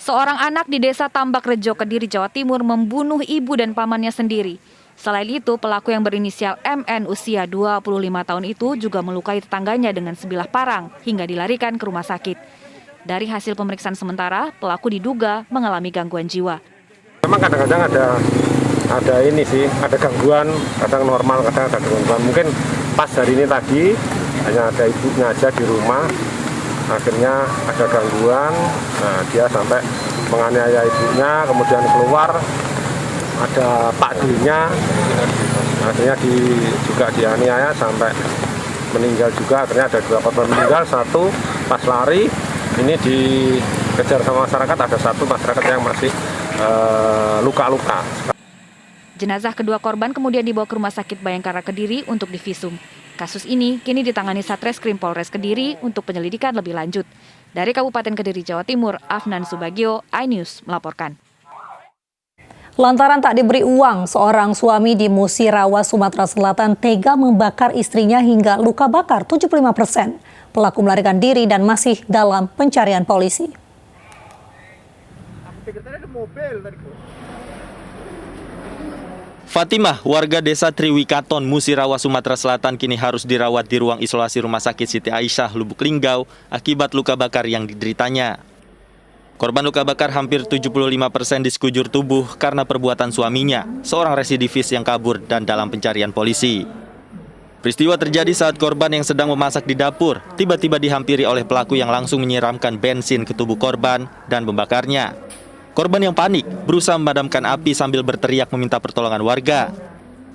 Seorang anak di desa Tambak Rejo, Kediri, Jawa Timur membunuh ibu dan pamannya sendiri. Selain itu, pelaku yang berinisial MN usia 25 tahun itu juga melukai tetangganya dengan sebilah parang hingga dilarikan ke rumah sakit. Dari hasil pemeriksaan sementara, pelaku diduga mengalami gangguan jiwa. Memang kadang-kadang ada ini sih, ada gangguan, kadang normal, kadang ada gangguan. Mungkin pas hari ini tadi hanya ada ibunya aja di rumah, akhirnya ada gangguan. Nah, dia sampai menganiaya ibunya, kemudian keluar ada Pak D-nya, akhirnya juga dianiaya sampai meninggal juga. Akhirnya ada 2 korban meninggal, 1 pas lari ini dikejar sama masyarakat, ada 1 masyarakat yang masih luka-luka. Jenazah kedua korban kemudian dibawa ke Rumah Sakit Bayangkara Kediri untuk divisum. Kasus ini kini ditangani Satreskrim Polres Kediri untuk penyelidikan lebih lanjut. Dari Kabupaten Kediri, Jawa Timur, Afnan Subagio, iNews melaporkan. Lantaran tak diberi uang, seorang suami di Musirawas, Sumatera Selatan tega membakar istrinya hingga luka bakar 75%. Pelaku melarikan diri dan masih dalam pencarian polisi. Fatimah, warga desa Triwikaton, Musirawas, Sumatera Selatan kini harus dirawat di ruang isolasi Rumah Sakit Siti Aisyah, Lubuk Linggau akibat luka bakar yang dideritanya. Korban luka bakar hampir 75% di sekujur tubuh karena perbuatan suaminya, seorang residivis yang kabur dan dalam pencarian polisi. Peristiwa terjadi saat korban yang sedang memasak di dapur tiba-tiba dihampiri oleh pelaku yang langsung menyiramkan bensin ke tubuh korban dan membakarnya. Korban yang panik berusaha memadamkan api sambil berteriak meminta pertolongan warga.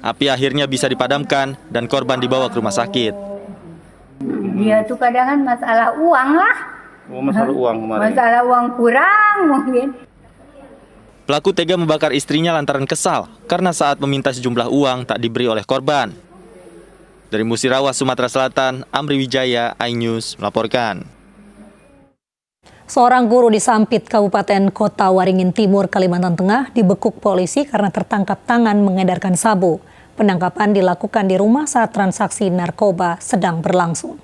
Api akhirnya bisa dipadamkan dan korban dibawa ke rumah sakit. Dia tuh kadang masalah uang lah. Oh, masalah uang kemarin. Masalah uang kurang mungkin. Pelaku tega membakar istrinya lantaran kesal karena saat meminta sejumlah uang tak diberi oleh korban. Dari Musirawas, Sumatera Selatan, Amri Wijaya, iNews melaporkan. Seorang guru di Sampit, Kabupaten Kota Waringin Timur, Kalimantan Tengah dibekuk polisi karena tertangkap tangan mengedarkan sabu. Penangkapan dilakukan di rumah saat transaksi narkoba sedang berlangsung.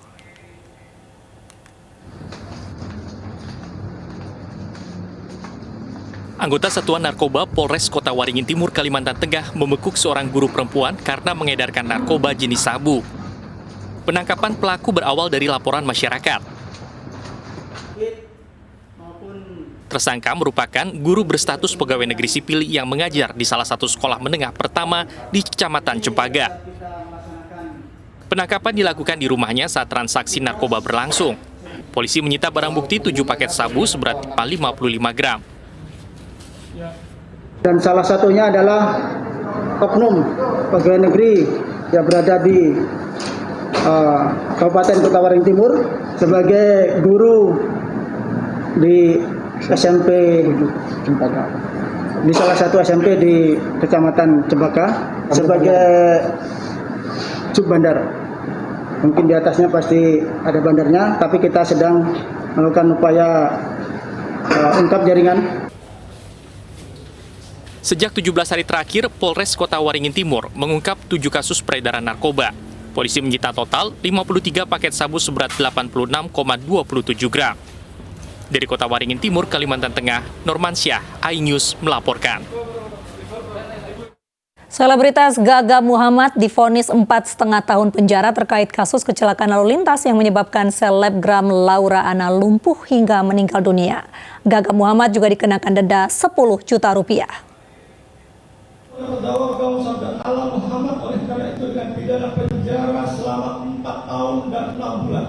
Anggota Satuan Narkoba Polres Kota Waringin Timur, Kalimantan Tengah membekuk seorang guru perempuan karena mengedarkan narkoba jenis sabu. Penangkapan pelaku berawal dari laporan masyarakat. Tersangka merupakan guru berstatus pegawai negeri sipil yang mengajar di salah satu sekolah menengah pertama di Kecamatan Cempaka. Penangkapan dilakukan di rumahnya saat transaksi narkoba berlangsung. Polisi menyita barang bukti 7 paket sabu seberat 55 gram. Dan salah satunya adalah oknum pegawai negeri yang berada di Kabupaten Kota Waringin Timur sebagai guru di SMP Cempaka, di salah satu SMP di Kecamatan Cempaka sebagai sub bandar. Mungkin di atasnya pasti ada bandarnya, tapi kita sedang melakukan upaya ungkap jaringan. Sejak 17 hari terakhir, Polres Kota Waringin Timur mengungkap 7 kasus peredaran narkoba. Polisi menyita total 53 paket sabu seberat 86,27 gram. Dari Kota Waringin Timur, Kalimantan Tengah, Normansyah, iNews melaporkan. Selebritas Gaga Muhammad divonis 4,5 tahun penjara terkait kasus kecelakaan lalu lintas yang menyebabkan selebgram Laura Anna lumpuh hingga meninggal dunia. Gaga Muhammad juga dikenakan denda 10 juta rupiah. Terdakwa kaum sabda Allah Muhammad oleh karena itu dengan pidana penjara selama 4 tahun dan 6 bulan.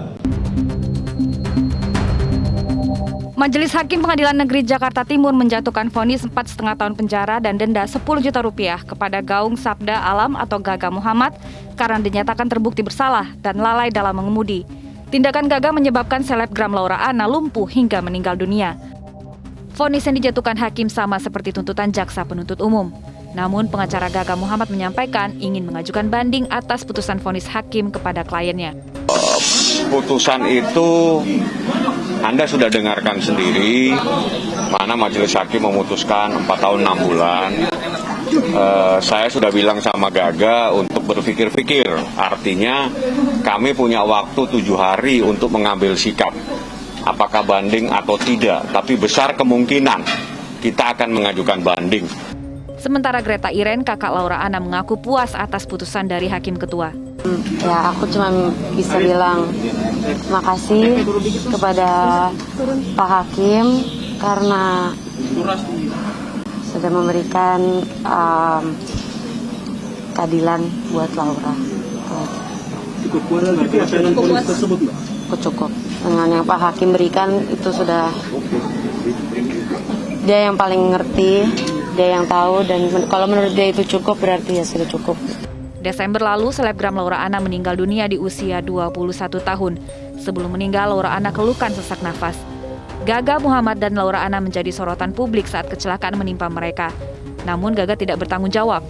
Majelis Hakim Pengadilan Negeri Jakarta Timur menjatuhkan vonis 4,5 tahun penjara dan denda 10 juta rupiah kepada Gaung Sabda Alam atau Gaga Muhammad karena dinyatakan terbukti bersalah dan lalai dalam mengemudi. Tindakan Gaga menyebabkan selebgram Laura Anna lumpuh hingga meninggal dunia. Vonis yang dijatuhkan hakim sama seperti tuntutan jaksa penuntut umum. Namun pengacara Gaga Muhammad menyampaikan ingin mengajukan banding atas putusan vonis hakim kepada kliennya. Putusan itu Anda sudah dengarkan sendiri, mana majelis hakim memutuskan 4 tahun 6 bulan. Saya sudah bilang sama Gaga untuk berpikir-pikir, artinya kami punya waktu 7 hari untuk mengambil sikap. apakah banding atau tidak, tapi besar kemungkinan kita akan mengajukan banding. Sementara Greta Iren, kakak Laura Anna, mengaku puas atas putusan dari Hakim Ketua. Ya, aku cuma bisa bilang makasih kepada Pak Hakim karena sudah memberikan keadilan buat Laura. Cukup. Dengan yang Pak Hakim berikan itu sudah, dia yang paling ngerti, dia yang tahu, dan kalau menurut dia itu cukup berarti ya sudah cukup. Desember lalu, selebgram Laura Anna meninggal dunia di usia 21 tahun. Sebelum meninggal, Laura Anna keluhkan sesak nafas. Gaga Muhammad dan Laura Anna menjadi sorotan publik saat kecelakaan menimpa mereka. Namun Gaga tidak bertanggung jawab.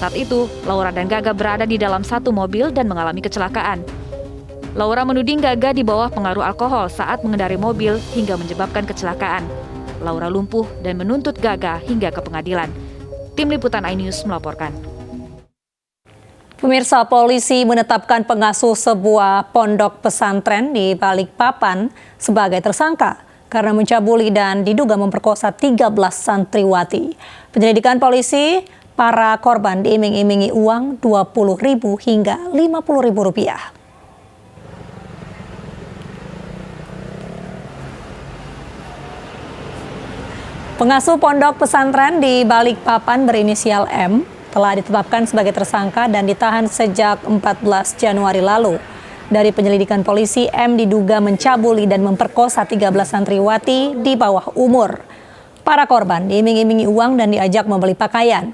Saat itu, Laura dan Gaga berada di dalam satu mobil dan mengalami kecelakaan. Laura menuding Gaga di bawah pengaruh alkohol saat mengendarai mobil hingga menyebabkan kecelakaan. Laura lumpuh dan menuntut Gaga hingga ke pengadilan. Tim Liputan iNews melaporkan. Pemirsa, polisi menetapkan pengasuh sebuah pondok pesantren di Balikpapan sebagai tersangka karena mencabuli dan diduga memperkosa 13 santriwati. Penyelidikan polisi, para korban diiming-imingi uang Rp20.000 hingga Rp50.000. Pengasuh pondok pesantren di Balikpapan berinisial M telah ditetapkan sebagai tersangka dan ditahan sejak 14 Januari lalu. Dari penyelidikan polisi, M diduga mencabuli dan memperkosa 13 santriwati di bawah umur. Para korban diiming-imingi uang dan diajak membeli pakaian.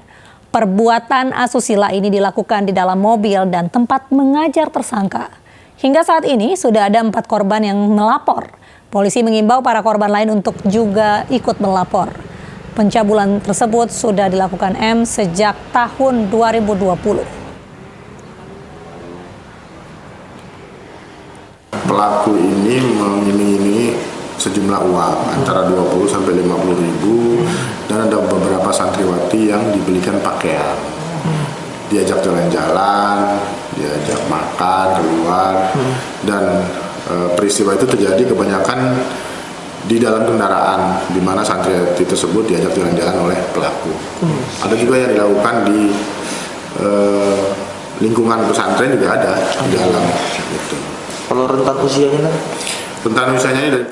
Perbuatan asusila ini dilakukan di dalam mobil dan tempat mengajar tersangka. Hingga saat ini sudah ada 4 korban yang melapor. Polisi mengimbau para korban lain untuk juga ikut melapor. Pencabulan tersebut sudah dilakukan M sejak tahun 2020. Pelaku ini mengiming-imingi sejumlah uang antara 20 sampai 50.000 dan ada beberapa santriwati yang dibelikan pakaian. Diajak jalan-jalan, diajak makan keluar, dan peristiwa itu terjadi kebanyakan di dalam kendaraan, di mana santriwati tersebut diajak jalan-jalan oleh pelaku. Ada juga yang dilakukan di lingkungan pesantren juga ada di dalam. Gitu. Kalau rentan usianya? Rentan usianya dari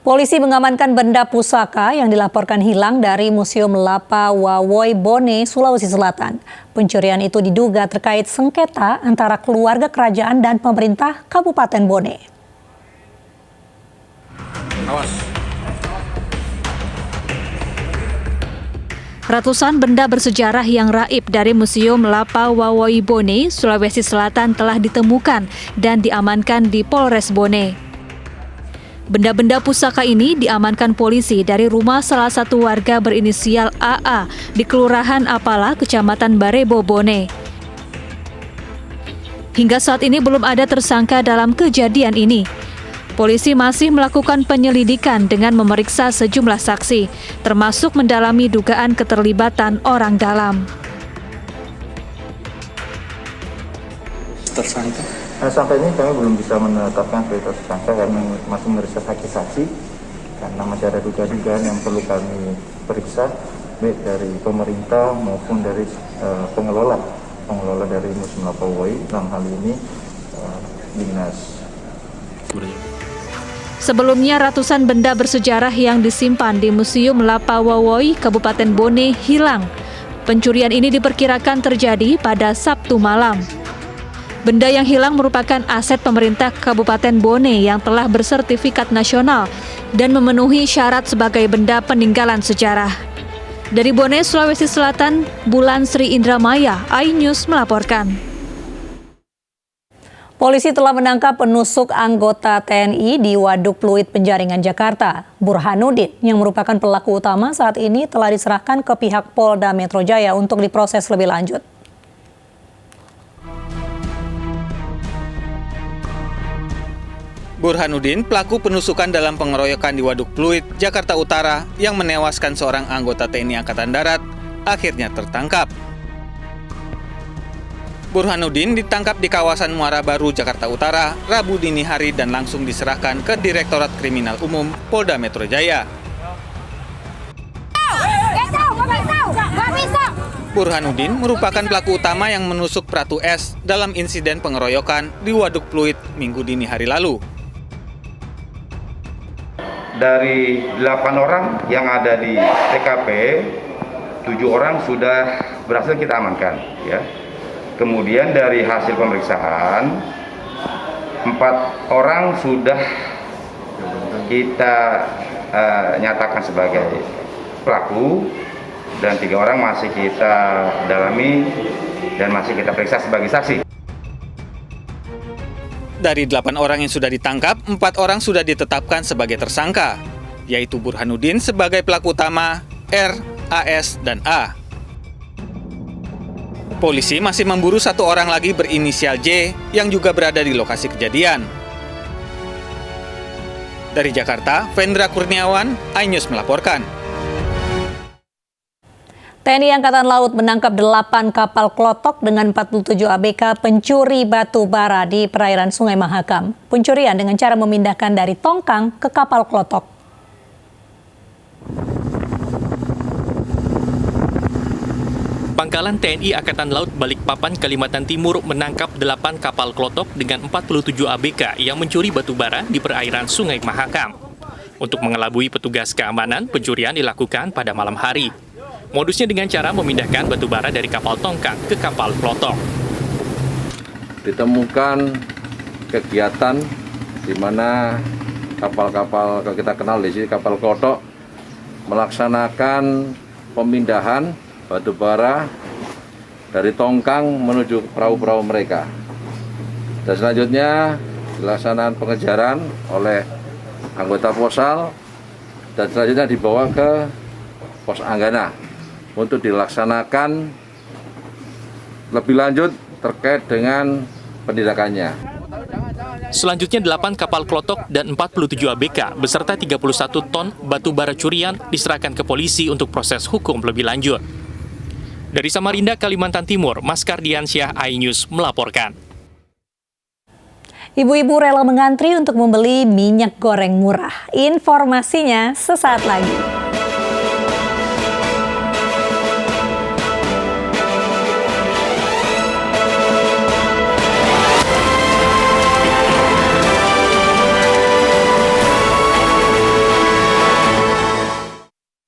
Polisi mengamankan benda pusaka yang dilaporkan hilang dari Museum Lapa Wawoi Bone, Sulawesi Selatan. Pencurian itu diduga terkait sengketa antara keluarga kerajaan dan pemerintah Kabupaten Bone. Ratusan benda bersejarah yang raib dari Museum Lapa Wawoi Bone, Sulawesi Selatan telah ditemukan dan diamankan di Polres Bone. Benda-benda pusaka ini diamankan polisi dari rumah salah satu warga berinisial AA di Kelurahan Apala, Kecamatan Barebo, Bone. Hingga saat ini belum ada tersangka dalam kejadian ini. Polisi masih melakukan penyelidikan dengan memeriksa sejumlah saksi, termasuk mendalami dugaan keterlibatan orang dalam. Tersangka? Sampai ini kami belum bisa menetapkan sebagai tersangka karena masih memeriksa saksi-saksi, karena masih ada dugaan-dugaan yang perlu kami periksa, baik dari pemerintah maupun dari pengelola dari Museum Lapa Wawoi, dalam hal ini Dinas. Sebelumnya, ratusan benda bersejarah yang disimpan di Museum Lapa Wawoi, Kabupaten Bone, hilang. Pencurian ini diperkirakan terjadi pada Sabtu malam. Benda yang hilang merupakan aset pemerintah Kabupaten Bone yang telah bersertifikat nasional dan memenuhi syarat sebagai benda peninggalan sejarah. Dari Bone, Sulawesi Selatan, Bulan Sri Indramaya, iNews melaporkan. Polisi telah menangkap penusuk anggota TNI di Waduk Pluit, Penjaringan, Jakarta. Burhanuddin, yang merupakan pelaku utama saat ini, telah diserahkan ke pihak Polda Metro Jaya untuk diproses lebih lanjut. Burhanuddin, pelaku penusukan dalam pengeroyokan di Waduk Pluit, Jakarta Utara yang menewaskan seorang anggota TNI Angkatan Darat, akhirnya tertangkap. Burhanuddin ditangkap di kawasan Muara Baru, Jakarta Utara, Rabu dini hari dan langsung diserahkan ke Direktorat Kriminal Umum Polda Metro Jaya. Burhanuddin merupakan pelaku utama yang menusuk Pratu S dalam insiden pengeroyokan di Waduk Pluit Minggu dini hari lalu. Dari 8 orang yang ada di TKP, 7 orang sudah berhasil kita amankan, ya. Kemudian dari hasil pemeriksaan 4 orang sudah kita nyatakan sebagai pelaku dan 3 orang masih kita dalami dan masih kita periksa sebagai saksi. Dari 8 orang yang sudah ditangkap, 4 orang sudah ditetapkan sebagai tersangka, yaitu Burhanuddin sebagai pelaku utama, R, AS, dan A. Polisi masih memburu 1 orang lagi berinisial J yang juga berada di lokasi kejadian. Dari Jakarta, Vendra Kurniawan, iNews melaporkan. TNI Angkatan Laut menangkap 8 kapal klotok dengan 47 ABK pencuri batu bara di perairan Sungai Mahakam. Pencurian dengan cara memindahkan dari tongkang ke kapal klotok. Pangkalan TNI Angkatan Laut Balikpapan, Kalimantan Timur menangkap 8 kapal klotok dengan 47 ABK yang mencuri batu bara di perairan Sungai Mahakam. Untuk mengelabui petugas keamanan, pencurian dilakukan pada malam hari. Modusnya dengan cara memindahkan batu bara dari kapal tongkang ke kapal klotok. Ditemukan kegiatan di mana kapal-kapal kita kenal di sini kapal klotok melaksanakan pemindahan batu bara dari tongkang menuju perahu-perahu mereka. Dan selanjutnya dilaksanakan pengejaran oleh anggota Posal dan selanjutnya dibawa ke Pos Anggana untuk dilaksanakan lebih lanjut terkait dengan penindakannya. Selanjutnya 8 kapal klotok dan 47 ABK beserta 31 ton batu bara curian diserahkan ke polisi untuk proses hukum lebih lanjut. Dari Samarinda, Kalimantan Timur, Mas Kardiansyah, iNews melaporkan. Ibu-ibu rela mengantri untuk membeli minyak goreng murah. Informasinya sesaat lagi.